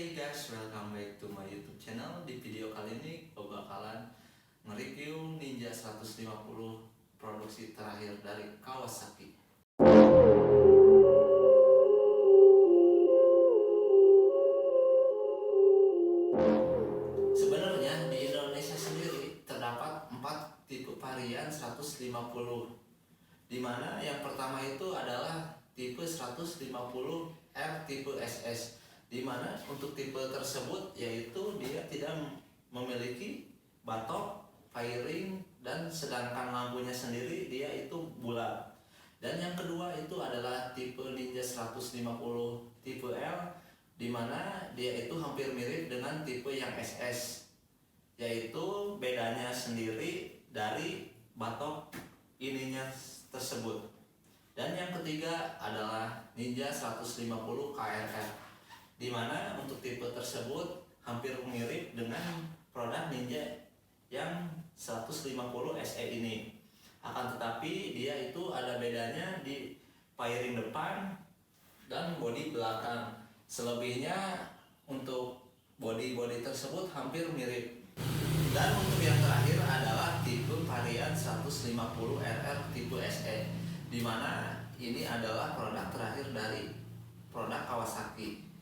Hey guys, welcome back to my YouTube channel. Di video kali ini gue bakalan nge-review Ninja 150 produksi terakhir dari Kawasaki. Sebenarnya di Indonesia sendiri terdapat 4 tipe varian 150, dimana yang pertama itu adalah tipe 150R tipe SS, dimana untuk tipe tersebut yaitu dia tidak memiliki batok, fairing, dan sedangkan lampunya sendiri dia itu bulat. Dan yang kedua itu adalah tipe Ninja 150 tipe L, dimana dia itu hampir mirip dengan tipe yang SS, yaitu bedanya sendiri dari batok ininya tersebut. Dan yang ketiga adalah Ninja 150 KRF, dimana untuk tipe tersebut hampir mirip dengan produk Ninja yang 150 SE ini. Akan tetapi dia itu ada bedanya di fairing depan dan bodi belakang. Selebihnya untuk bodi-bodi tersebut hampir mirip. Dan untuk yang terakhir adalah tipe varian 150 RR tipe SE, dimana ini adalah produk terakhir dari produk Kawasaki.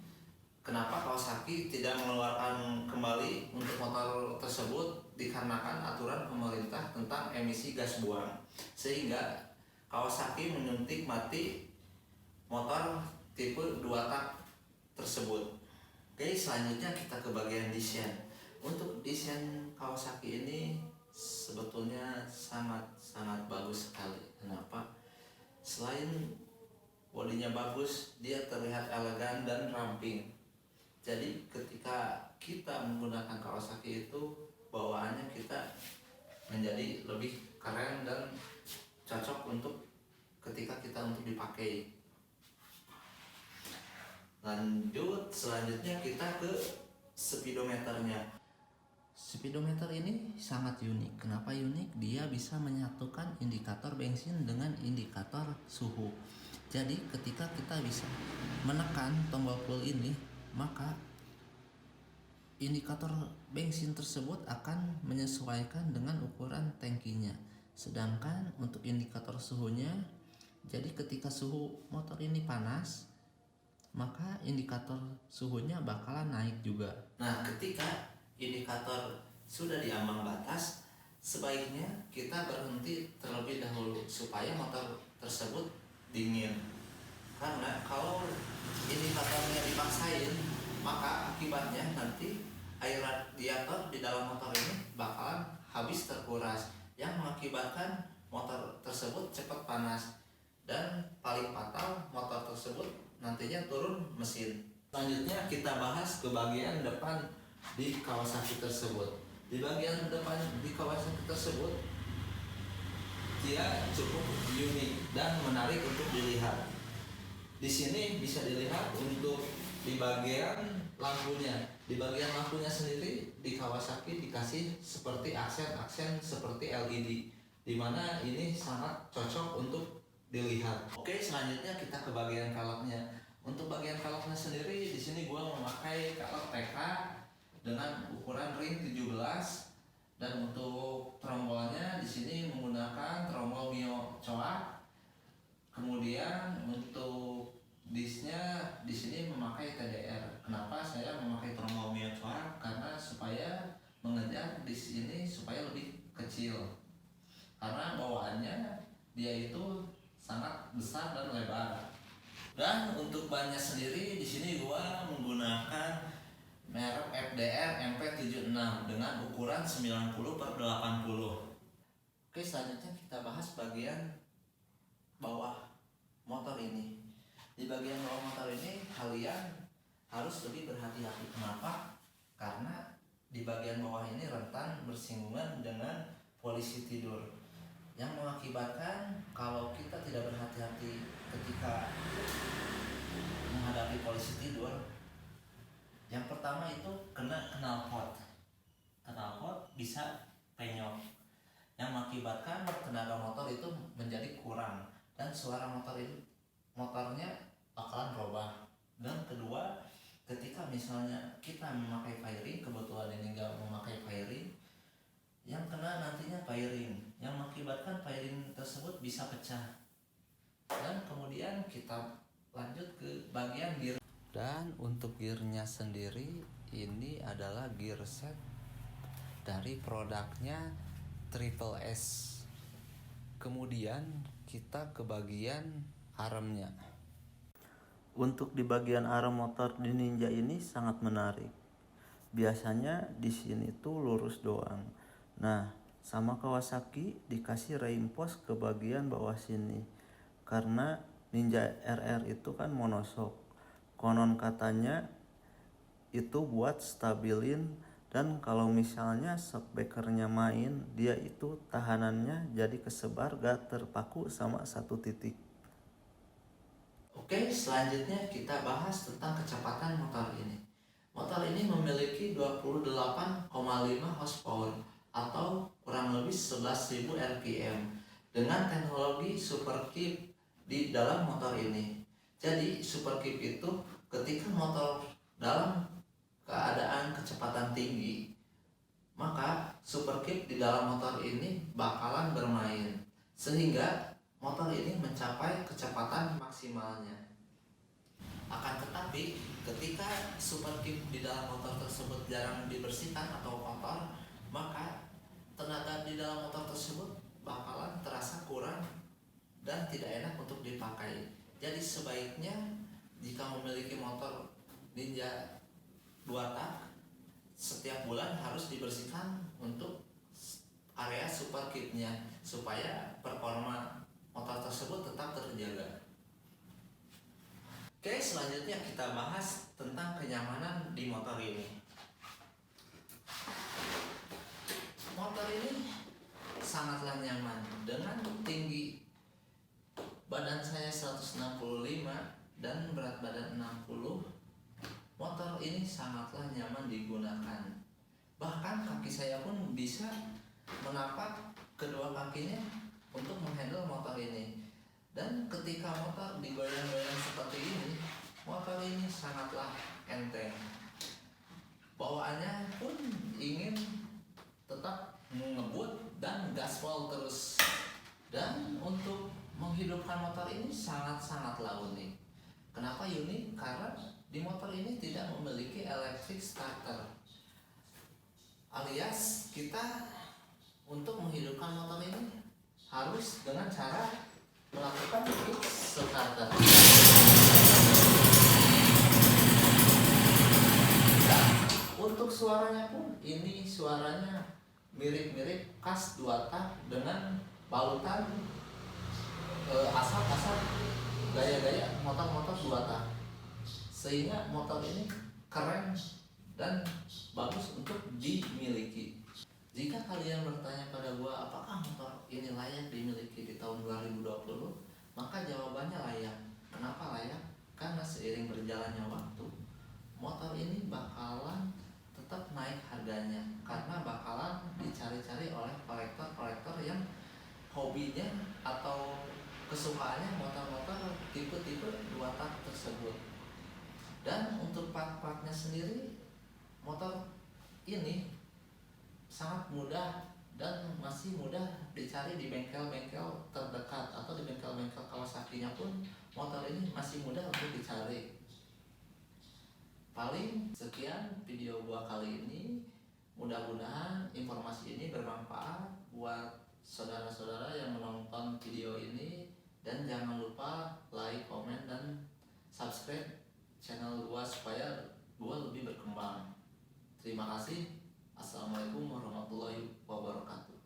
Kenapa Kawasaki tidak mengeluarkan kembali untuk motor tersebut? Dikarenakan aturan pemerintah tentang emisi gas buang, sehingga Kawasaki menyuntik mati motor tipe 2 tak tersebut. Oke, selanjutnya kita ke bagian desain. Untuk desain Kawasaki ini sebetulnya sangat bagus sekali. Kenapa? Selain bodinya bagus, dia terlihat elegan dan ramping. Jadi ketika kita menggunakan Kawasaki itu, bawaannya kita menjadi lebih keren dan cocok untuk ketika kita untuk dipakai. Lanjut, selanjutnya kita ke speedometernya. Speedometer ini sangat unik. Kenapa unik? Dia bisa menyatukan indikator bensin dengan indikator suhu. Jadi ketika kita bisa menekan tombol pull ini, maka indikator bensin tersebut akan menyesuaikan dengan ukuran tangkinya. Sedangkan untuk indikator suhunya, jadi ketika suhu motor ini panas, maka indikator suhunya bakalan naik juga. Nah, ketika indikator sudah di ambang batas, sebaiknya kita berhenti terlebih dahulu supaya motor tersebut dingin. Karena kalau indikatornya dipaksain, maka akibatnya nanti air radiator di dalam motor ini bakalan habis terkuras, yang mengakibatkan motor tersebut cepat panas dan paling fatal motor tersebut nantinya turun mesin. Selanjutnya kita bahas ke bagian depan di Kawasaki tersebut. Di bagian depan di Kawasaki tersebut dia cukup unik dan menarik untuk dilihat. Di sini bisa dilihat untuk di bagian lampunya. Di bagian lampunya sendiri di Kawasaki dikasih seperti aksen-aksen seperti LED, dimana ini sangat cocok untuk dilihat. Oke, selanjutnya kita ke bagian velgnya. Untuk bagian velgnya sendiri di sini gua memakai velg PK dengan ukuran ring 17, dan untuk trombolnya di sini menggunakan trombol Mio coak. Kemudian untuk disnya di sini memakai TDR. Kenapa saya memakai trombol Mio coak? Karena supaya mengejar dis ini supaya lebih kecil. Karena bawaannya dia itu sangat besar dan lebar. Dan untuk bannya sendiri di sini gua menggunakan merek FDR MP76 dengan ukuran 90/80. Oke, selanjutnya kita bahas bagian bawah motor ini. Di bagian bawah motor ini kalian harus lebih berhati-hati. Kenapa? Karena di bagian bawah ini rentan bersinggungan dengan polisi tidur, yang mengakibatkan kalau kita tidak berhati-hati ketika menghadapi polisi tidur, yang pertama itu kena knalpot. Knalpot bisa penyok, yang mengakibatkan tenaga motor itu menjadi kurang dan suara motornya bakalan robah. Dan kedua, ketika misalnya kita memakai fairing, kebetulan ini nggak memakai fairing, yang kena nantinya fairing, yang mengakibatkan fairing tersebut bisa pecah. Dan kemudian kita lanjut ke bagian gear. Dan untuk gearnya sendiri ini adalah gear set dari produknya Triple S. Kemudian kita ke bagian armnya. Untuk di bagian arm motor di Ninja ini sangat menarik. Biasanya di sini tuh lurus doang. Nah, sama Kawasaki dikasih reinforce ke bagian bawah sini. Karena Ninja RR itu kan monoshock. Konon katanya itu buat stabilin, dan kalau misalnya shockbreakernya main, dia itu tahanannya jadi kesebar gak terpaku sama satu titik. Oke, selanjutnya kita bahas tentang kecepatan motor ini. Motor ini memiliki 28,5 horsepower atau kurang lebih 11.000 rpm dengan teknologi Superkeep di dalam motor ini. Jadi Superkeep itu ketika motor dalam keadaan kecepatan tinggi, maka Superkeep di dalam motor ini bakalan bermain sehingga motor ini mencapai kecepatan maksimalnya. Akan tetapi ketika Superkeep di dalam motor tersebut jarang dibersihkan atau kotor, maka tenaga di dalam motor tersebut bakalan terasa kurang dan tidak enak untuk dipakai. Jadi sebaiknya jika memiliki motor Ninja 2 tak, setiap bulan harus dibersihkan untuk area Superkeepnya supaya performa motor tersebut tetap terjaga. Oke, selanjutnya kita bahas tentang kenyamanan di motor ini. Motor ini sangatlah nyaman. Dengan tinggi badan saya 165 dan berat badan 60, motor ini sangatlah nyaman digunakan. Bahkan kaki saya pun bisa menapak kedua kakinya untuk menghandle motor ini. Dan ketika motor digoyang-goyang seperti ini, motor ini sangatlah enteng. Bawaannya pun ingin tetap ngebut dan gaspol terus. Dan untuk menghidupkan motor ini sangat-sangatlah unik. Kenapa unik? Karena di motor ini tidak memiliki electric starter. Alias kita untuk menghidupkan motor ini harus dengan cara melakukan kick starter. Nah, untuk suaranya pun ini suaranya mirip-mirip khas 2 tak dengan balutan asap-asap gaya-gaya motor-motor 2 tak. Sehingga motor ini keren dan bagus untuk dimiliki. Jika kalian bertanya pada gua apakah motor ini layak dimiliki di tahun 2020, maka jawabannya layak. Kenapa layak? Karena seiring berjalannya waktu, motor ini bakalan tetap naik harganya karena bakalan dicari-cari oleh kolektor-kolektor yang hobinya atau kesukaannya motor-motor tipe-tipe 2 tak tersebut. Dan untuk part-partnya sendiri, motor ini sangat mudah dan masih mudah dicari di bengkel-bengkel terdekat atau di bengkel-bengkel Kawasaki-nya pun motor ini masih mudah untuk dicari. Paling sekian video gua kali ini. Mudah-mudahan informasi ini bermanfaat buat saudara-saudara yang menonton video ini, dan jangan lupa like, komen, dan subscribe channel gua supaya gua lebih berkembang. Terima kasih. Assalamualaikum warahmatullahi wabarakatuh.